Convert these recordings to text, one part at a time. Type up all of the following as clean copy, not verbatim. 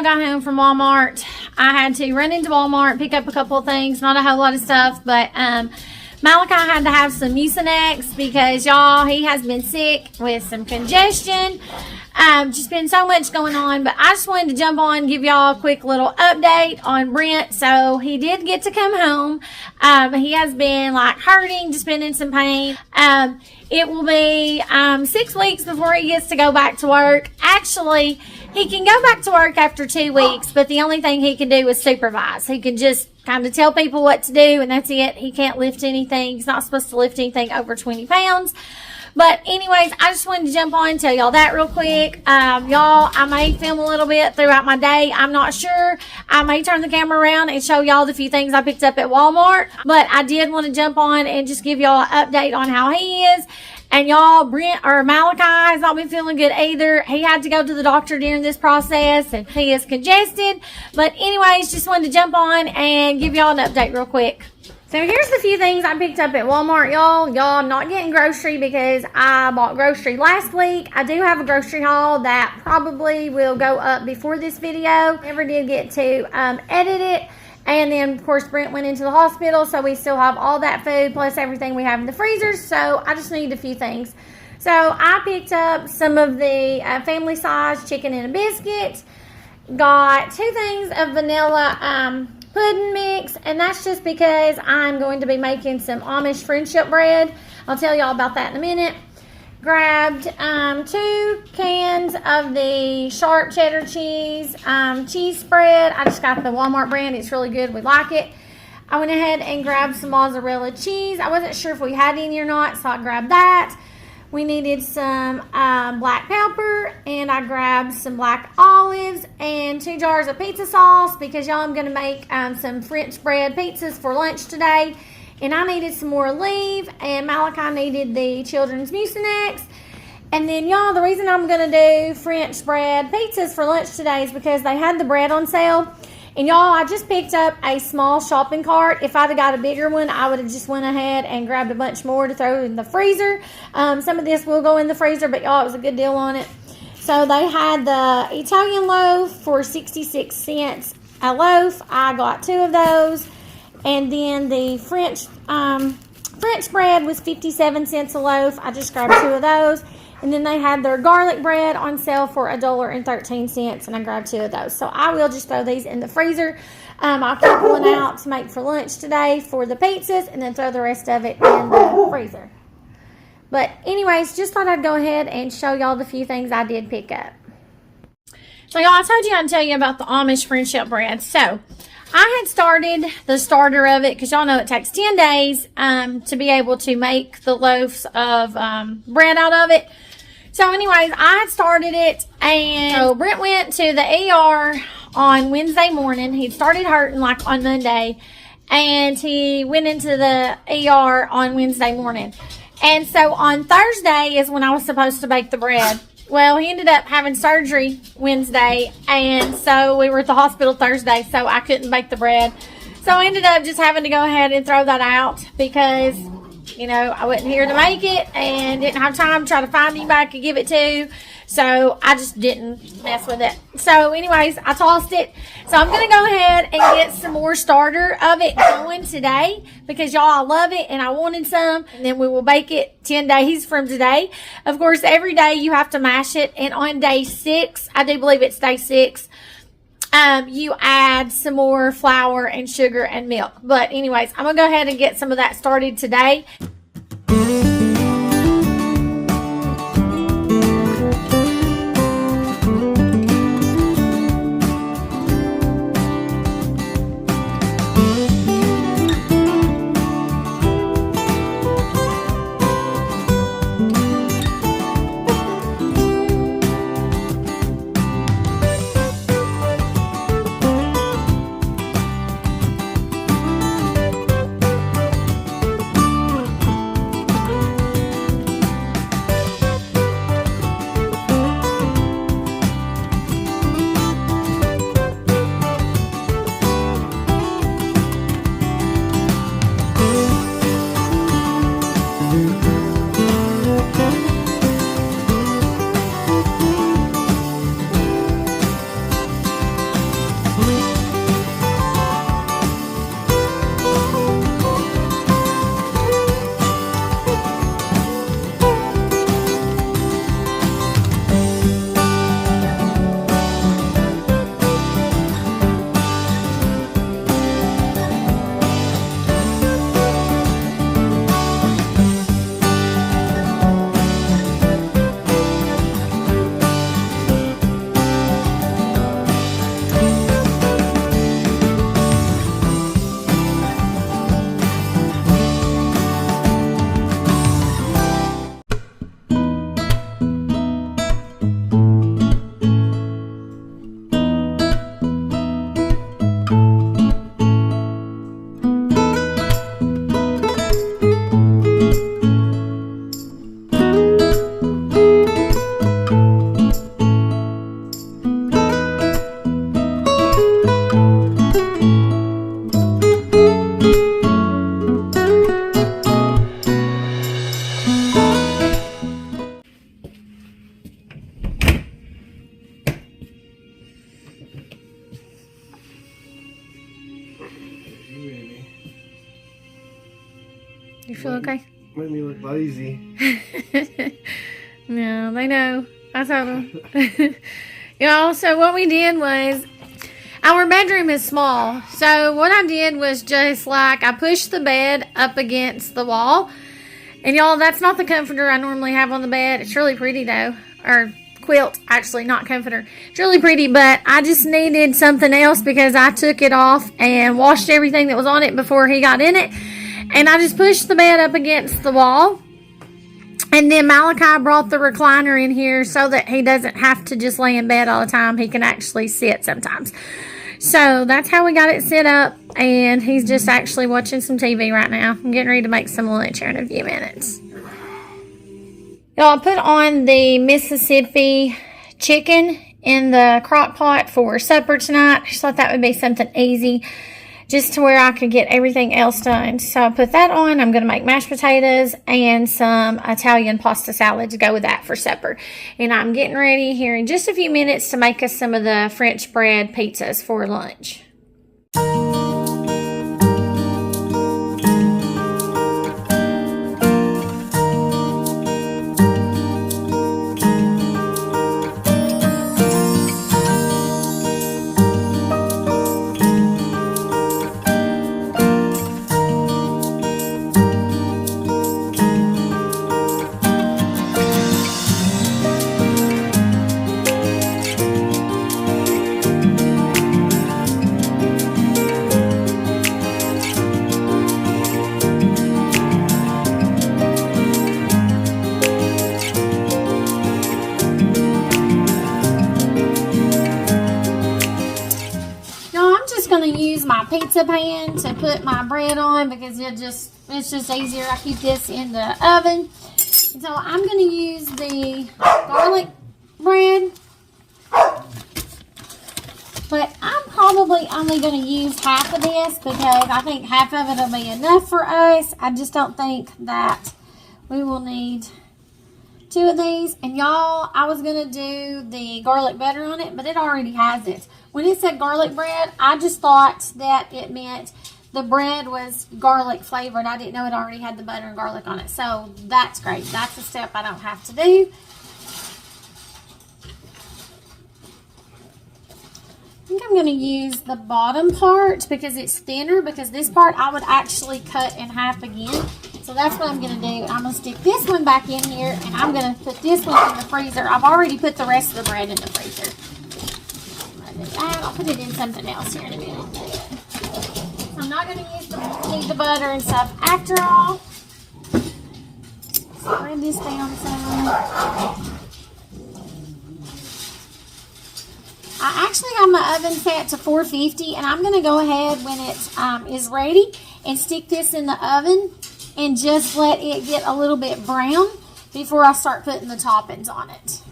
got home from Walmart, I had to run into Walmart, pick up a couple of things, not a whole lot of stuff, but Malachi had to have some Mucinex because, y'all, he has been sick with some congestion. Just been so much going on, but I just wanted to jump on and give y'all a quick little update on Brent. So he did get to come home. He has been like hurting, just been in some pain. It will be 6 weeks before he gets to go back to work. Actually, he can go back to work after 2 weeks, but the only thing he can do is supervise. He can just kind of tell people what to do, and that's it. He can't lift anything. He's not supposed to lift anything over 20 pounds. But anyways, I just wanted to jump on and tell y'all that real quick. Y'all, I may film a little bit throughout my day. I'm not sure. I may turn the camera around and show y'all the few things I picked up at Walmart. But I did want to jump on and just give y'all an update on how he is. And y'all, Brent or Malachi has not been feeling good either. He had to go to the doctor during this process and he is congested. But anyways, just wanted to jump on and give y'all an update real quick. So here's the few things I picked up at Walmart, y'all. Y'all, I'm not getting grocery because I bought grocery last week. I do have a grocery haul that probably will go up before this video. Never did get to edit it. And then, of course, Brent went into the hospital, so we still have all that food plus everything we have in the freezers. So I just need a few things. So I picked up some of the family size chicken and a biscuit. Got 2 things of vanilla pudding mix, and that's just because I'm going to be making some Amish friendship bread. I'll tell y'all about that in a minute. Grabbed 2 cans of the sharp cheddar cheese cheese spread. I just got the Walmart brand. It's really good. We like it. I went ahead and grabbed some mozzarella cheese. I wasn't sure if we had any or not, so I grabbed that. We needed some black pepper, and I grabbed some black olives and 2 jars of pizza sauce because y'all, I'm going to make some French bread pizzas for lunch today. And I needed some more Aleve, and Malachi needed the children's Mucinex. And then, y'all, the reason I'm going to do French bread pizzas for lunch today is because they had the bread on sale. And, y'all, I just picked up a small shopping cart. If I'd have got a bigger one, I would have just went ahead and grabbed a bunch more to throw in the freezer. Some of this will go in the freezer, but, y'all, it was a good deal on it. So they had the Italian loaf for 66 cents a loaf. I got 2 of those. And then the French bread was 57 cents a loaf. I just grabbed 2 of those. And then they had their garlic bread on sale for $1.13, and I grabbed 2 of those. So I will just throw these in the freezer. I'll keep one out to make for lunch today for the pizzas, and then throw the rest of it in the freezer. But anyways, just thought I'd go ahead and show y'all the few things I did pick up. So y'all, I told you I'd tell you about the Amish friendship bread. So I had started the starter of it because y'all know it takes 10 days to be able to make the loaves of bread out of it. So anyways, I had started it, and so Brent went to the ER on Wednesday morning. He started hurting like on Monday, and he went into the ER on Wednesday morning. And so on Thursday is when I was supposed to bake the bread. Well, he ended up having surgery Wednesday, and so we were at the hospital Thursday, so I couldn't bake the bread. So I ended up just having to go ahead and throw that out because, you know, I wasn't here to make it and didn't have time to try to find anybody I could give it to. So I just didn't mess with it. So anyways, I tossed it. So I'm going to go ahead and get some more starter of it going today because, y'all, I love it and I wanted some. And then we will bake it 10 days from today. Of course, every day you have to mash it. And on day 6, I do believe it's day 6, you add some more flour and sugar and milk. But anyways, I'm going to go ahead and get some of that started today. feel okay? Made me look lazy. No, they know. I told them. Y'all, so what we did was, our bedroom is small. So what I did was just like, I pushed the bed up against the wall. And y'all, that's not the comforter I normally have on the bed. It's really pretty though. Or quilt, actually, not comforter. It's really pretty, but I just needed something else because I took it off and washed everything that was on it before he got in it. And I just pushed the bed up against the wall. And then Malachi brought the recliner in here so that he doesn't have to just lay in bed all the time. He can actually sit sometimes. So that's how we got it set up. And he's just actually watching some TV right now. I'm getting ready to make some lunch here in a few minutes. Y'all, I put on the Mississippi chicken in the crock pot for supper tonight. I just thought that would be something easy, just to where I could get everything else done. So I put that on. I'm going to make mashed potatoes and some Italian pasta salad to go with that for supper. And I'm getting ready here in just a few minutes to make us some of the French bread pizzas for lunch. Going to use my pizza pan to put my bread on because it's just easier. I keep this in the oven. So I'm going to use the garlic bread, but I'm probably only going to use half of this because I think half of it will be enough for us. I just don't think that we will need 2 of these. And y'all, I was going to do the garlic butter on it, but it already has it. When it said garlic bread, I just thought that it meant the bread was garlic flavored. I didn't know it already had the butter and garlic on it. So that's great. That's a step I don't have to do. I think I'm going to use the bottom part because it's thinner, because this part I would actually cut in half again. So that's what I'm going to do. I'm going to stick this one back in here, and I'm going to put this one in the freezer. I've already put the rest of the bread in the freezer. I'll put it in something else here in a minute. I'm not going to need the butter and stuff after all. Spread this down some. I actually got my oven set to 450, and I'm going to go ahead when it is ready and stick this in the oven and just let it get a little bit brown before I start putting the toppings on it.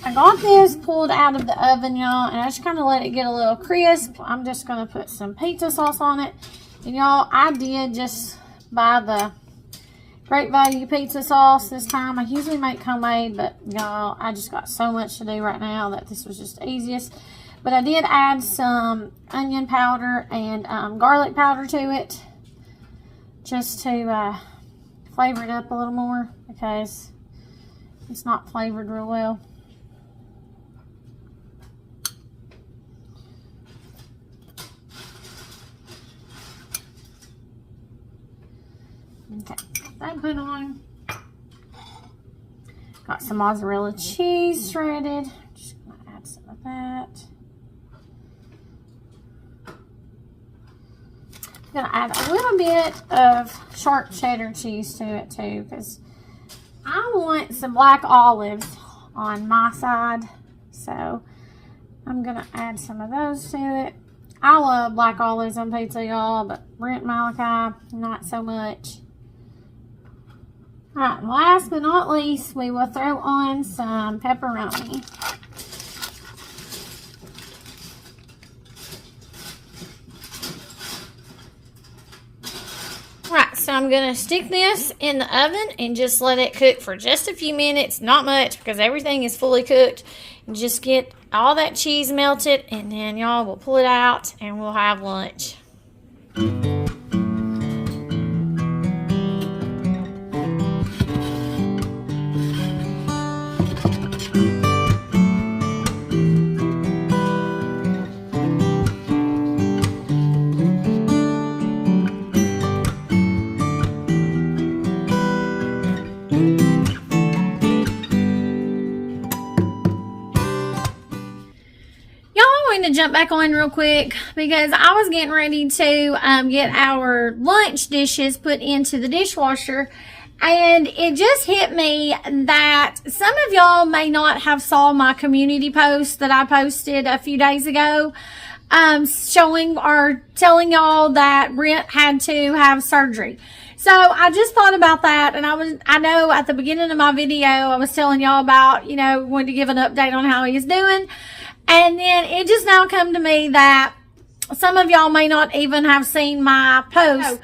I got this pulled out of the oven, y'all, and I just kind of let it get a little crisp. I'm just going to put some pizza sauce on it. And y'all, I did just buy the Great Value pizza sauce this time. I usually make homemade, but y'all, I just got so much to do right now that this was just the easiest. But I did add some onion powder and garlic powder to it, just to flavor it up a little more, because it's not flavored real well. Okay, that put on. Got some mozzarella cheese shredded. Just gonna add some of that. I'm gonna add a little bit of sharp cheddar cheese to it too, because I want some black olives on my side. So I'm gonna add some of those to it. I love black olives on pizza, y'all, but Brent and Malachi, not so much. Alright, and last but not least, we will throw on some pepperoni. Right, so I'm going to stick this in the oven and just let it cook for just a few minutes. Not much, because everything is fully cooked. And just get all that cheese melted, and then y'all will pull it out and we'll have lunch. to jump back on real quick because I was getting ready to get our lunch dishes put into the dishwasher. And it just hit me that some of y'all may not have saw my community post that I posted a few days ago, showing or telling y'all that Brent had to have surgery. So I just thought about that, and I know at the beginning of my video I was telling y'all about, wanted to give an update on how he's doing. And then it just now come to me that some of y'all may not even have seen my post. So,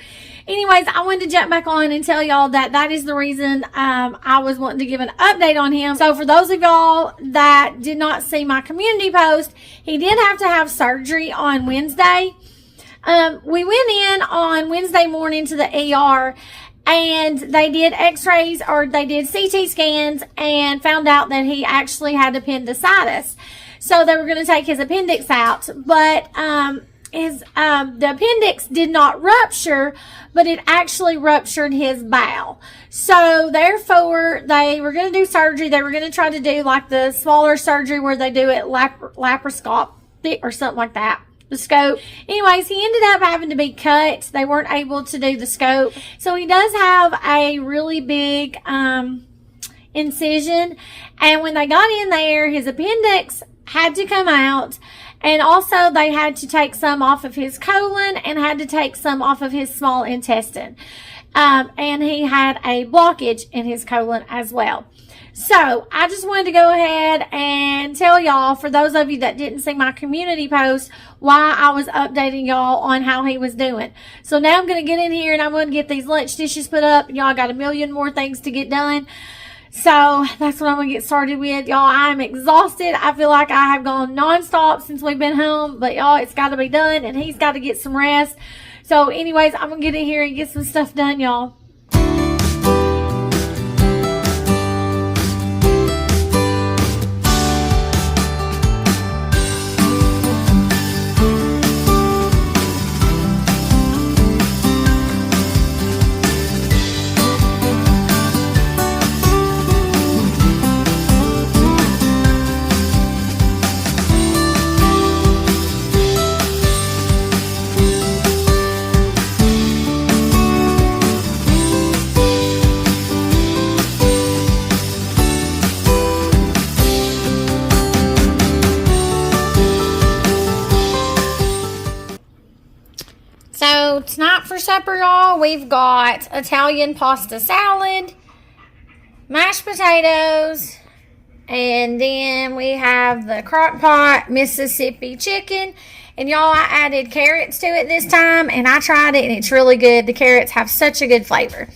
anyways, I wanted to jump back on and tell y'all that is the reason I was wanting to give an update on him. So for those of y'all that did not see my community post, he did have to have surgery on Wednesday. We went in on Wednesday morning to the ER, and they did x-rays, or they did CT scans, and found out that he actually had appendicitis. So they were going to take his appendix out, but the appendix did not rupture, but it actually ruptured his bowel. So therefore, they were going to do surgery. They were going to try to do like the smaller surgery where they do it laparoscopic or something like that. The scope. Anyways, he ended up having to be cut. They weren't able to do the scope. So he does have a really big incision. And when they got in there, his appendix had to come out. And also they had to take some off of his colon and had to take some off of his small intestine. And he had a blockage in his colon as well. So I just wanted to go ahead and tell y'all, for those of you that didn't see my community post, why I was updating y'all on how he was doing. So now I'm going to get in here and I'm going to get these lunch dishes put up. Y'all got a million more things to get done. So that's what I'm going to get started with. Y'all, I'm exhausted. I feel like I have gone nonstop since we've been home. But y'all, it's got to be done and he's got to get some rest. So anyways, I'm going to get in here and get some stuff done, y'all. So tonight for supper, y'all, we've got Italian pasta salad, mashed potatoes, and then we have the crock pot Mississippi chicken. And y'all, I added carrots to it this time, and I tried it, and it's really good. The carrots have such a good flavor.